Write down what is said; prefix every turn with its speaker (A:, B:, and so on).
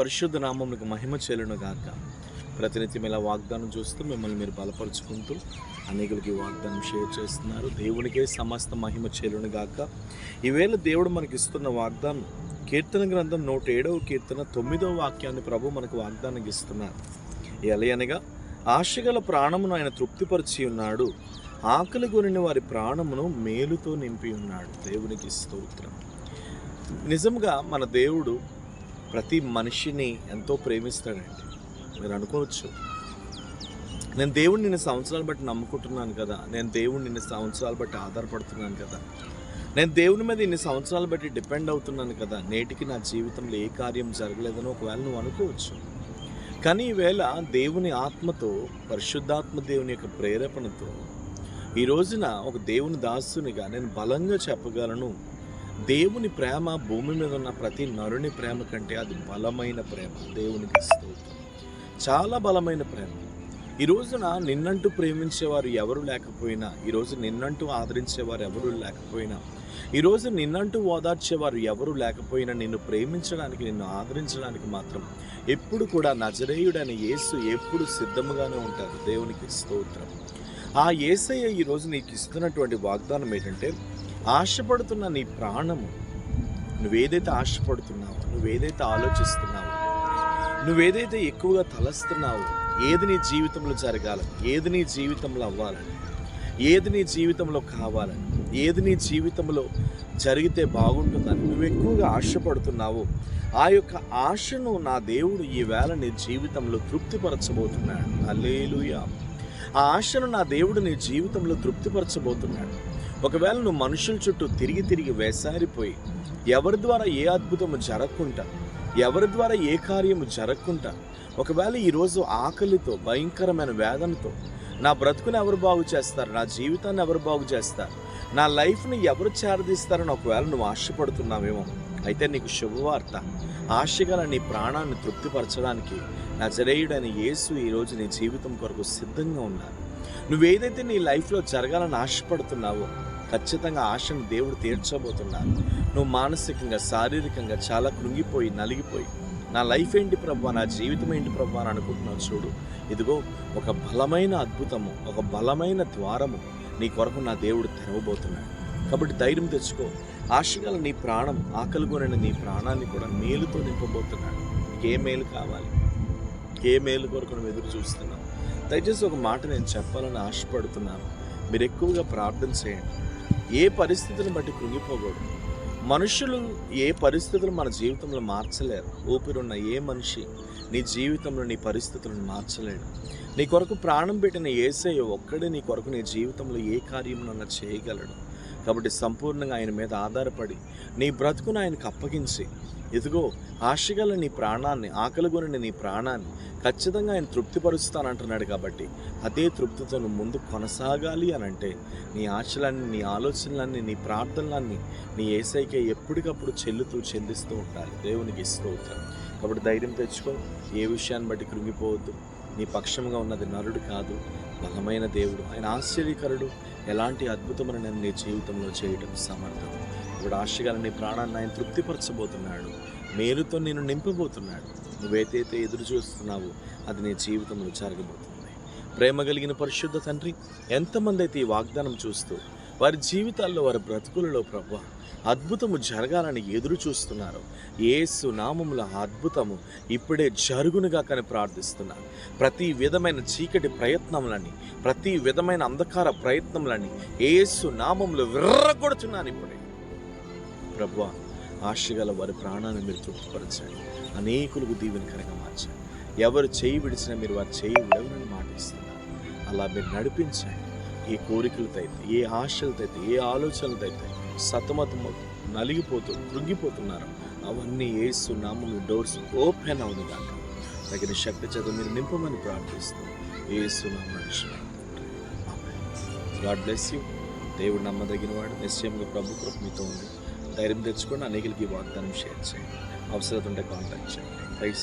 A: పరిశుద్ధ నామమునకు మహిమ చెల్లును గాక. ప్రతినిత్యం ఇలా వాగ్దానం చూస్తూ మిమ్మల్ని మీరు బలపరుచుకుంటూ అనేకులకి వాగ్దానం షేర్ చేస్తున్నారు. దేవునికే సమస్త మహిమ చెల్లును గాక. ఈవేళ దేవుడు మనకి ఇస్తున్న వాగ్దానం కీర్తన గ్రంథం 107వ కీర్తన 9వ వాక్యాన్ని ప్రభు మనకు వాగ్దానం ఇస్తున్నారు. ఎలయనగా ఆశగల ప్రాణమును ఆయన తృప్తిపరిచి ఉన్నాడు, ఆకలి కొనిన వారి ప్రాణమును మేలుతో నింపి ఉన్నాడు. దేవునికి స్తోత్రం. నిజంగా మన దేవుడు ప్రతి మనిషిని ఎంతో ప్రేమిస్తాడండి. మీరు అనుకోవచ్చు, నేను దేవుడిని నిన్న సంవత్సరాలు బట్టి నమ్ముకుంటున్నాను కదా, నేను దేవుడిని నిన్న సంవత్సరాలు బట్టి ఆధారపడుతున్నాను కదా, నేను దేవుని మీద ఇన్ని సంవత్సరాలు బట్టి డిపెండ్ అవుతున్నాను కదా, నేటికి నా జీవితంలో ఏ కార్యం జరగలేదని ఒకవేళ నువ్వు అనుకోవచ్చు. కానీ ఈవేళ దేవుని ఆత్మతో, పరిశుద్ధాత్మ దేవుని యొక్క ప్రేరేపణతో ఈ రోజున ఒక దేవుని దాసునిగా నేను బలంగా చెప్పగలను, దేవుని ప్రేమ భూమి మీద ఉన్న ప్రతి నరుని ప్రేమ కంటే అది బలమైన ప్రేమ. దేవునికి స్తోత్రం. చాలా బలమైన ప్రేమ. ఈ రోజున నిన్నంటూ ప్రేమించేవారు ఎవరు లేకపోయినా, ఈరోజు నిన్నంటూ ఆదరించేవారు ఎవరు లేకపోయినా, ఈరోజు నిన్నంటూ ఓదార్చేవారు ఎవరు లేకపోయినా, నిన్ను ప్రేమించడానికి, నిన్ను ఆదరించడానికి మాత్రం ఎప్పుడు కూడా నజరేయుడైన యేసు ఎప్పుడు సిద్ధముగానే ఉంటారు. దేవునికి స్తోత్రం. ఆ యేసయ్య ఈరోజు నీకు ఇస్తున్నటువంటి వాగ్దానం ఏంటంటే, ఆశపడుతున్న నీ ప్రాణము, నువ్వేదైతే ఆశపడుతున్నావో, నువ్వేదైతే ఆలోచిస్తున్నావో, నువ్వేదైతే ఎక్కువగా తలస్తున్నావో, ఏది నీ జీవితంలో జరగాలని, ఏది నీ జీవితంలో అవ్వాలని, ఏది నీ జీవితంలో కావాలని, ఏది నీ జీవితంలో జరిగితే బాగుంటుందని నువ్వు ఎక్కువగా ఆశపడుతున్నావో, ఆ యొక్క ఆశను నా దేవుడు ఈవేళ నీ జీవితంలో తృప్తిపరచబోతున్నాడు. హల్లెలూయా. ఆ ఆశను నా దేవుడు నీ జీవితంలో తృప్తిపరచబోతున్నాడు. ఒకవేళ నువ్వు మనుషుల చుట్టూ తిరిగి తిరిగి వేసారిపోయి, ఎవరి ద్వారా ఏ అద్భుతము జరగకుండా, ఎవరి ద్వారా ఏ కార్యము జరగకుండా, ఒకవేళ ఈరోజు ఆకలితో, భయంకరమైన వేదనతో, నా బ్రతుకుని ఎవరు బాగు చేస్తారు, నా జీవితాన్ని ఎవరు బాగు చేస్తారు, నా లైఫ్ని ఎవరు చేరదీస్తారని ఒకవేళ నువ్వు ఆశపడుతున్నావేమో, అయితే నీకు శుభవార్త. ఆశగల నీ ప్రాణాన్ని తృప్తిపరచడానికి నజరేయుడైన యేసు ఈరోజు నీ జీవితం కొరకు సిద్ధంగా ఉన్నారు. నువ్వేదైతే నీ లైఫ్లో జరగాలని ఆశపడుతున్నావో, ఖచ్చితంగా ఆశను దేవుడు తీర్చబోతున్నారు. నువ్వు మానసికంగా, శారీరకంగా చాలా కృంగిపోయి, నలిగిపోయి, నా లైఫ్ ఏంటి ప్రభువా, నా జీవితం ఏంటి ప్రభువా అని అనుకుంటున్నావు చూడు, ఇదిగో ఒక బలమైన అద్భుతము, ఒక బలమైన ద్వారము నీ కొరకు నా దేవుడు తెరవబోతున్నాడు. కాబట్టి ధైర్యం తెచ్చుకో. ఆశగల నీ ప్రాణం, ఆకలి కొనిన నీ ప్రాణాన్ని కూడా మేలుతో నింపబోతున్నాడు. నీకు ఏ మేలు కావాలి, ఏ మేలు కొరకు నువ్వు ఎదురు చూస్తున్నావు? దయచేసి ఒక మాట నేను చెప్పాలని ఆశపడుతున్నాను. మీరు ఎక్కువగా ప్రార్థన చేయండి. ఏ పరిస్థితిని బట్టి కృంగిపోకూడదు. మనుషులు ఏ పరిస్థితులు మన జీవితంలో మార్చలేరు. ఊపిరున్న ఏ మనిషి నీ జీవితంలో నీ పరిస్థితులను మార్చలేడు. నీ కొరకు ప్రాణం పెట్టిన యేసయ్య ఒక్కడే నీ కొరకు నీ జీవితంలో ఏ కార్యమునన్నా చేయగలడు. కాబట్టి సంపూర్ణంగా ఆయన మీద ఆధారపడి నీ బ్రతుకును ఆయనకు అప్పగించి, ఇదిగో ఆశగల నీ ప్రాణాన్ని, ఆకలిగొనిన నీ ప్రాణాన్ని ఖచ్చితంగా ఆయన తృప్తిపరుస్తానంటున్నాడు. కాబట్టి అదే తృప్తితో నువ్వు ముందు కొనసాగాలి అని అంటే నీ ఆశలన్నీ, నీ ఆలోచనలన్నీ, నీ ప్రార్థనలన్నీ నీ యేసయ్యకే ఎప్పటికప్పుడు చెల్లిస్తూ ఉండాలి. దేవునికి స్తోత్రం. కాబట్టి ధైర్యం తెచ్చుకో. ఏ విషయాన్ని బట్టి కృంగిపోవద్దు. నీ పక్షంగా ఉన్నది నరుడు కాదు, బలమైన దేవుడు. ఆయన ఆశ్చర్యకరుడు. ఎలాంటి అద్భుతమైన నేను నీ జీవితంలో చేయటం సమర్థం. ఇప్పుడు ఆశగల నీ ప్రాణాన్ని ఆయన తృప్తిపరచబోతున్నాడు, మేలుతో నేను నింపబోతున్నాడు. నువ్వేదైతే ఎదురు చూస్తున్నావో అది నీ జీవితంలో జరగబోతుంది. ప్రేమ కలిగిన పరిశుద్ధ తండ్రి, ఎంతమంది అయితే ఈ వాగ్దానం చూస్తూ వారి జీవితాల్లో, వారి బ్రతుకులలో ప్రభువా అద్భుతము జరగాలని ఎదురు చూస్తున్నారు, యేసు నామముల అద్భుతము ఇప్పుడే జరుగునుగా కానీ ప్రార్థిస్తున్నాను. ప్రతి విధమైన చీకటి ప్రయత్నములని, ప్రతి విధమైన అంధకార ప్రయత్నములని యేసు నామములో విర్రగొడుతున్నాను ఇప్పుడే. ప్రభువా, ఆశగల వారి ప్రాణాన్ని మీరు తృప్తిపరచండి, అనేకులకు దీవెనకరంగా మార్చండి. ఎవరు చేయి విడిచినా మీరు వారి చేయి విడవని మాటిస్తున్నారు. అలా మీరు నడిపించండి. ఏ కోరికలతో అయితే, ఏ ఆశలతో అయితే, ఏ ఆలోచనలతో అయితే సతమతమవుతూ, నలిగిపోతూ, కృంగిపోతున్నారు, అవన్నీ యేసు నామములో డోర్స్ ఓపెన్ అవును కాక. తగిన శక్తి చేత మీరు నింపమని ప్రార్థిస్తూ యేసు నామములో గాడ్ బ్లెస్ యూ. దేవుడు నమ్మదగిన వాడు. నిశ్చయంగా ప్రభు కృప మీతో ఉంది. ధైర్యం తెచ్చుకొని అనేకులకి వాగ్దానం షేర్ చేయండి. అవసరం ఉంటే కాంటాక్ట్ చేయండి. ప్రైజ్